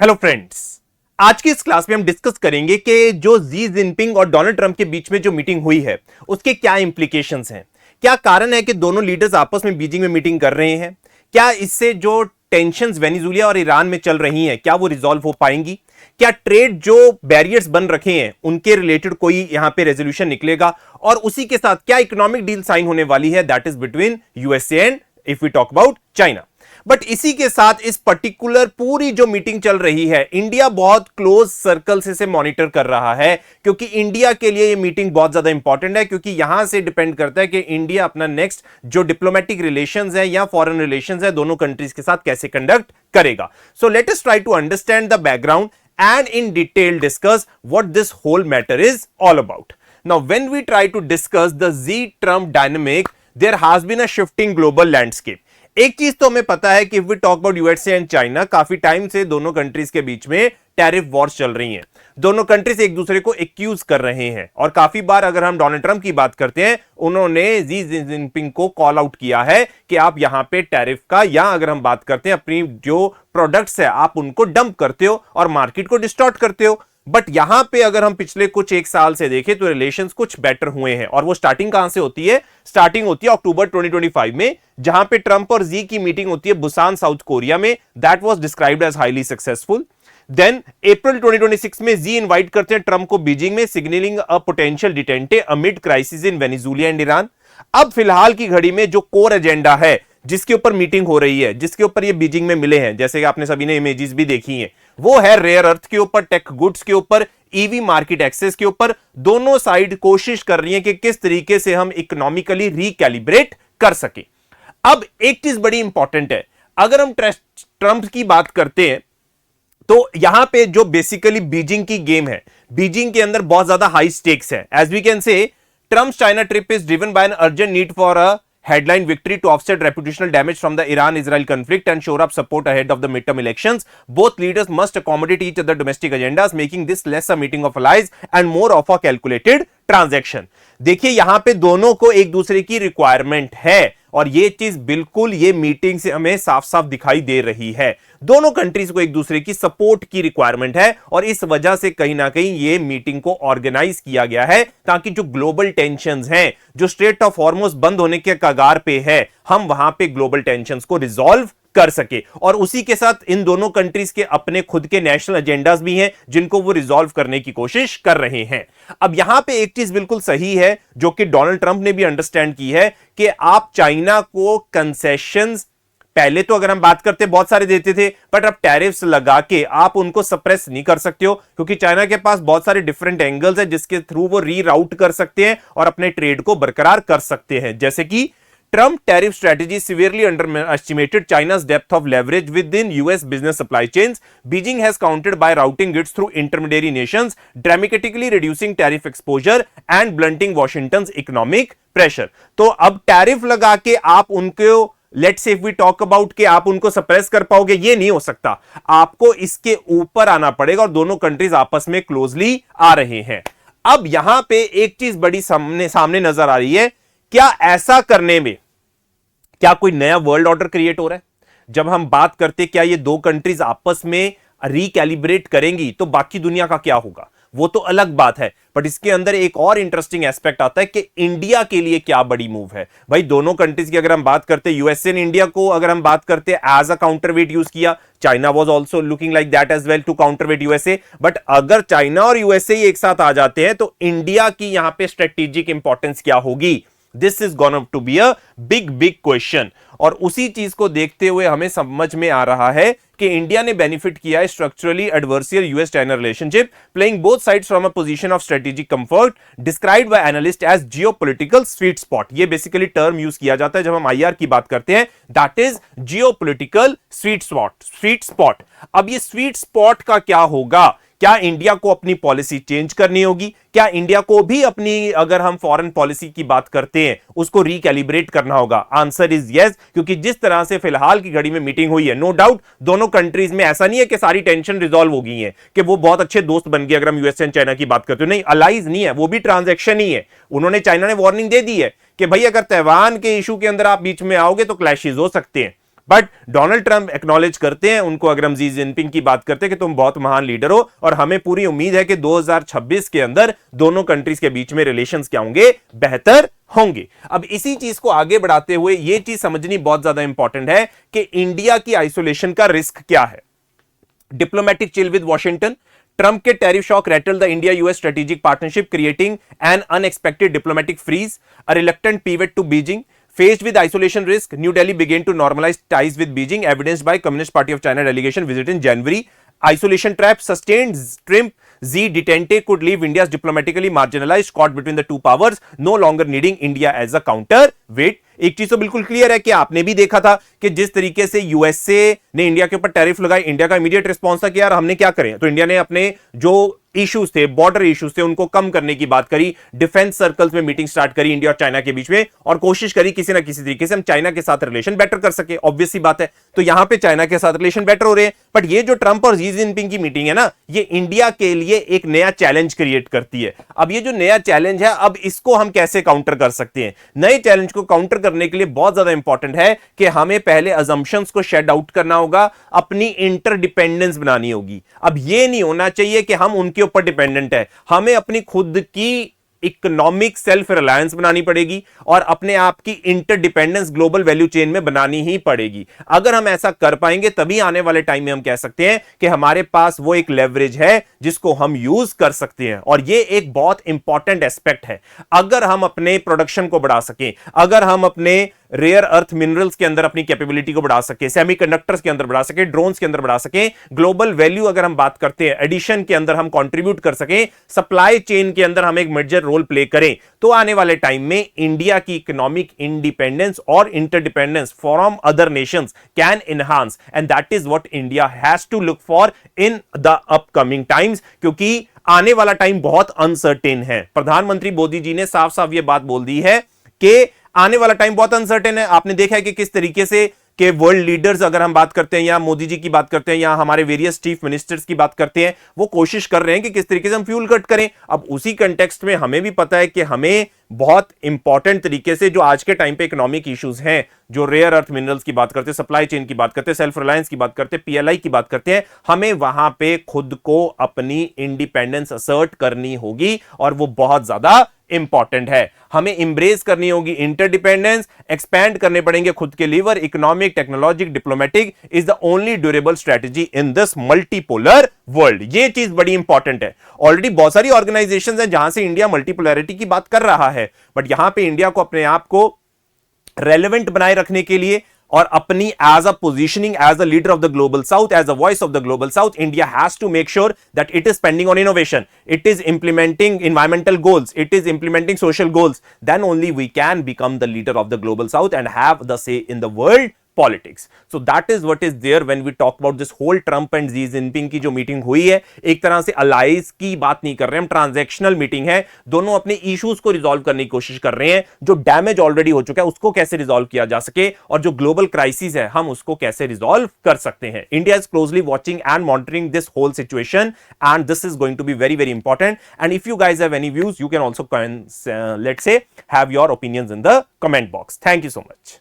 Hello friends, आज की इस क्लास में हम डिस्कस करेंगे कि जो जी जिनपिंग और डोनाल्ड ट्रंप के बीच में जो मीटिंग हुई है उसके क्या इंप्लीकेशंस हैं। क्या कारण है कि दोनों लीडर्स आपस में बीजिंग में मीटिंग कर रहे हैं। क्या इससे जो टेंशंस वेनेजुएला और ईरान में चल रही हैं क्या वो रिजॉल्व हो पाएंगी। क्या ट्रेड जो बैरियर्स बन रखे हैं उनके रिलेटेड कोई यहां पे रेजोल्यूशन निकलेगा। और उसी के साथ क्या इकोनॉमिक डील साइन होने वाली है, that is between USA and if we talk about China. But इसी के साथ इस पर्टिकुलर पूरी जो मीटिंग चल रही है इंडिया बहुत क्लोज सर्कल से मॉनिटर कर रहा है, क्योंकि इंडिया के लिए ये मीटिंग बहुत ज्यादा इंपॉर्टेंट है, क्योंकि यहां से डिपेंड करता है कि इंडिया अपना नेक्स्ट जो डिप्लोमेटिक रिलेशंस है या फॉरेन रिलेशंस है दोनों कंट्रीज के साथ कैसे कंडक्ट करेगा। So let us try to understand the background and in detail discuss what this whole matter is all about. Now, when we try to discuss the Z-Trump dynamic, there has been a shifting global landscape. एक चीज तो हमें पता है कि if we talk about USA and China, काफी time से दोनों कंट्रीज के बीच में टैरिफ वॉर्स चल रही हैं। दोनों कंट्रीज एक दूसरे को एक्यूज कर रहे हैं और काफी बार अगर हम डोनाल्ड ट्रंप की बात करते हैं उन्होंने जी जिनपिंग को कॉल आउट किया है कि आप यहां पे टैरिफ का, या अगर हम बात करते हैं अपनी जो प्रोडक्ट्स है आप उनको डंप करते हो और मार्केट को डिस्टॉर्ट करते हो। बट यहां पे अगर हम पिछले कुछ एक साल से देखें तो रिलेशंस कुछ बेटर हुए हैं और वो स्टार्टिंग कहां से होती है? स्टार्टिंग होती है अक्टूबर 2025 में, जहां पे ट्रंप और जी की मीटिंग होती है बुसान साउथ कोरिया में। That was described as highly successful. Then April 2026 में जी इनवाइट करते हैं ट्रंप को बीजिंग में, signalling a potential detente amid crisis in Venezuela and Iran. अब फिलहाल की घड़ी में जो कोर एजेंडा है जिसके ऊपर मीटिंग हो रही है, जिसके ऊपर ये बीजिंग में मिले हैं, जैसे कि आपने सभी ने इमेजेस भी देखी हैं, वो है रेयर अर्थ के ऊपर, टेक गुड्स के ऊपर, ईवी मार्केट एक्सेस के ऊपर। दोनों साइड कोशिश कर रही है कि किस तरीके से हम इकोनॉमिकली रिकैलिब्रेट कर सके। अब एक चीज बड़ी इंपॉर्टेंट है, अगर हम ट्रंप की बात करते हैं तो यहां पे जो बेसिकली बीजिंग की गेम है, बीजिंग के अंदर बहुत ज्यादा हाई स्टेक्स है। As we can say Trump's China trip is driven by an urgent need for a headline victory to offset reputational damage from the Iran-Israel conflict and shore up support ahead of the midterm elections. Both leaders must accommodate each other domestic agendas, making this less a meeting of allies and more of a calculated transaction. देखिए यहां पे दोनों को एक दूसरे की requirement है और ये चीज बिल्कुल ये मीटिंग से हमें साफ साफ दिखाई दे रही है। दोनों कंट्रीज को एक दूसरे की सपोर्ट की रिक्वायरमेंट है और इस वजह से कहीं ना कहीं ये मीटिंग को ऑर्गेनाइज किया गया है ताकि जो ग्लोबल टेंशंस हैं, जो स्ट्रेट ऑफ हॉर्मुज बंद होने के कगार पे है, हम वहां पे ग्लोबल टेंशंस को रिजॉल्व कर सके। और उसी के साथ इन दोनों कंट्रीज के अपने खुद के नेशनल एजेंडास भी हैं जिनको वो रिजॉल्व करने की कोशिश कर रहे हैं। अब यहां पे एक चीज बिल्कुल सही है जो कि डोनाल्ड ट्रंप ने भी अंडरस्टैंड की है कि आप चाइना को कंसेशंस पहले तो अगर हम बात करते बहुत सारे देते थे, बट अब टैरिफ्स लगा के आप उनको सप्रेस नहीं कर सकते हो, क्योंकि चाइना के पास बहुत सारे डिफरेंट एंगल्स हैं जिसके थ्रू वो रीराउट कर सकते हैं और अपने ट्रेड को बरकरार कर सकते हैं। जैसे कि Trump tariff strategy severely underestimated China's depth of leverage within US business supply chains. Beijing has countered by routing goods through intermediary nations, dramatically reducing tariff exposure and blunting Washington's economic pressure. तो अब tariff लगा के आप उनको let's say if we talk about कि आप उनको suppress कर पाओगे, ये नहीं हो सकता। आपको इसके ऊपर आना पड़ेगा और दोनों कंट्रीज आपस में क्लोजली आ रहे हैं। अब यहां पे एक चीज बड़ी सामने नजर आ रही है, क्या ऐसा करने में क्या कोई नया वर्ल्ड ऑर्डर क्रिएट हो रहा है? जब हम बात करते क्या ये दो कंट्रीज आपस में रिकैलिब्रेट करेंगी तो बाकी दुनिया का क्या होगा, वो तो अलग बात है। बट इसके अंदर एक और इंटरेस्टिंग एस्पेक्ट आता है कि इंडिया के लिए क्या बड़ी मूव है। भाई दोनों कंट्रीज की अगर हम बात करते, यूएसए ने इंडिया को अगर हम बात करते एज अ काउंटरवेट यूज किया, China was also looking like that as well to counterweight USA. But अगर चाइना और यूएसए एक साथ आ जाते हैं तो इंडिया की यहां पे स्ट्रेटेजिक इंपॉर्टेंस क्या होगी? This is gonna to be a big question. और उसी चीज को देखते हुए हमें समझ में आ रहा है कि इंडिया ने बेनिफिट किया है structurally adversarial US China relationship, playing both sides from a position of strategic comfort, described by analyst as geopolitical sweet spot. ये बेसिकली टर्म यूज किया जाता है जब हम आईआर की बात करते हैं, that is geopolitical sweet spot. अब ये स्वीट स्पॉट का क्या होगा? क्या इंडिया को अपनी पॉलिसी चेंज करनी होगी? क्या इंडिया को भी अपनी, अगर हम फॉरेन पॉलिसी की बात करते हैं, उसको रिकैलिब्रेट करना होगा? आंसर इज यस, क्योंकि जिस तरह से फिलहाल की घड़ी में मीटिंग हुई है, नो डाउट दोनों कंट्रीज में ऐसा नहीं है कि सारी टेंशन रिजॉल्व हो गई है, कि वो बहुत अच्छे दोस्त बन गए। अगर हम यूएस एंड चाइना की बात करते हैं, नहीं, अलाइज नहीं है, वो भी ट्रांजैक्शन ही है। उन्होंने, चाइना ने वार्निंग दे दी है कि भाई अगर ताइवान के इशू के अंदर आप बीच में आओगे तो क्लैशेस हो सकते हैं। बट डोनाल्ड ट्रंप एक्नॉलेज करते हैं उनको, अगर हम जी जिनपिंग की बात करते हैं कि तुम बहुत महान लीडर हो, और हमें पूरी उम्मीद है कि 2026 के अंदर दोनों कंट्रीज के बीच में रिलेशंस क्या होंगे, बेहतर होंगे। अब इसी चीज को आगे बढ़ाते हुए यह चीज समझनी बहुत ज्यादा इंपॉर्टेंट है कि इंडिया की आइसोलेशन का रिस्क क्या है। Diplomatic chill with Washington, Trump के tariff shock rattled the India-US strategic partnership, creating an unexpected diplomatic freeze. A reluctant pivot to Beijing. Faced with isolation risk, New Delhi began to normalize ties with Beijing, evidenced by Communist Party of China delegation visit in January. Isolation trap, sustained Trump Z detente could leave India's diplomatically marginalized, caught between the two powers, no longer needing India as a counterweight. एक चीज तो बिल्कुल clear है कि आपने भी देखा था कि जिस तरीके से यूएसए ने इंडिया के ऊपर टैरिफ लगाई, इंडिया का इमीडिएट रिस्पांस था कि यार हमने क्या करें, तो इंडिया ने अपने जो इश्यूज थे, बॉर्डर इश्यूज थे, उनको कम करने की बात करी, डिफेंस सर्कल्स में मीटिंग स्टार्ट करी इंडिया और चाइना के बीच में, और कोशिश करी किसी ना किसी तरीके से हम चाइना के साथ रिलेशन बेटर कर सके। ऑब्वियस सी बात है, तो यहां पे चाइना के साथ रिलेशन बेटर हो रहे हैं। बट ये जो ट्रंप और जी जिनपिंग की मीटिंग है ना, ये इंडिया के लिए एक नया चैलेंज क्रिएट करती है। अब ये जो नया चैलेंज है, अब इसको हम कैसे काउंटर कर सकते हैं? नए चैलेंज को काउंटर करने के लिए बहुत ज्यादा इंपॉर्टेंट है कि हमें पहले अजम्पशंस को शेड आउट करना होगा, अपनी इंटरडिपेंडेंस बनानी होगी। अब ये नहीं होना चाहिए कि हम उनके ऊपर डिपेंडेंट है, हमें अपनी खुद की इकोनॉमिक सेल्फ रिलायंस बनानी पड़ेगी और अपने आप की इंटरडिपेंडेंस ग्लोबल वैल्यू चेन में बनानी ही पड़ेगी। अगर हम ऐसा कर पाएंगे तभी आने वाले टाइम में हम कह सकते हैं कि हमारे पास वो एक लेवरेज है जिसको हम यूज कर सकते हैं, और ये एक बहुत इंपॉर्टेंट एस्पेक्ट है। अगर हम अपने प्रोडक्शन को बढ़ा सकें, अगर हम अपने रेयर अर्थ मिनरल्स के अंदर अपनी कैपेबिलिटी को बढ़ा सके, सेमीकंडक्टर्स के अंदर बढ़ा सके, ड्रोन्स के अंदर बढ़ा सके, ग्लोबल वैल्यू अगर हम बात करते हैं, एडिशन के अंदर हम कंट्रीब्यूट कर सके, सप्लाई चेन के अंदर हम एक मेजर रोल प्ले करें, तो आने वाले टाइम में इंडिया की इकोनॉमिक इंडिपेंडेंस और interdependence from other nations can enhance, and that is what India has to look for in the upcoming times, क्योंकि आने वाला टाइम बहुत अनसर्टेन है। प्रधानमंत्री मोदी जी ने साफ साफ यह बात बोल दी है कि आने वाला टाइम बहुत अनसर्टेन है। आपने देखा है कि किस तरीके से कि वर्ल्ड लीडर्स, अगर हम बात करते हैं या मोदी जी की बात करते हैं या हमारे वेरियस चीफ मिनिस्टर्स की बात करते हैं, वो कोशिश कर रहे हैं कि किस तरीके से हम फ्यूल कट करें। अब उसी कंटेक्स्ट में हमें भी पता है कि हमें बहुत इंपॉर्टेंट तरीके से जो आज के टाइम पे इकोनॉमिक इश्यूज हैं, जो रेयर अर्थ मिनरल्स की बात करते हैं, सप्लाई चेन की बात करते हैं, सेल्फ रिलायंस की बात करते हैं, पीएलआई की बात करते हैं, हमें वहां पे खुद को अपनी इंडिपेंडेंस असर्ट करनी होगी, और वो बहुत ज्यादा इंपॉर्टेंट है। हमें इंब्रेस करनी होगी इंटरडिपेंडेंस, एक्सपैंड करने पड़ेंगे खुद के lever, economic, technologic, diplomatic is the only durable strategy in this multipolar world. ये चीज बड़ी इंपॉर्टेंट है। ऑलरेडी बहुत सारी ऑर्गेनाइजेशंस हैं जहां से इंडिया मल्टीपोलैरिटी की बात कर रहा है, बट यहां पे इंडिया को अपने आप को रेलेवेंट बनाए रखने के लिए और अपनी as a positioning as a leader of the Global South, as a voice of the Global South, India has to make sure that it is spending on innovation, it is implementing environmental goals, it is implementing social goals, then only we can become the leader of the Global South and have the say in the world politics. So that is what is there when we talk about this whole Trump and Xi Jinping की जो meeting हुई है। एक तरह से allies की बात नहीं कर रहे हम, ट्रांजैक्शनल मीटिंग है। दोनों अपने इश्यूज को रिजॉल्व करने की कोशिश कर रहे हैं, जो डैमेज ऑलरेडी हो चुका है उसको कैसे रिजॉल्व किया जा सके, और जो ग्लोबल क्राइसिस है हम उसको कैसे रिजॉल्व कर सकते हैं। India is closely watching and monitoring this whole situation, and this is going to be very very important. And if you guys have any views, you can also let's say have your opinions in the comment box. Thank you so much.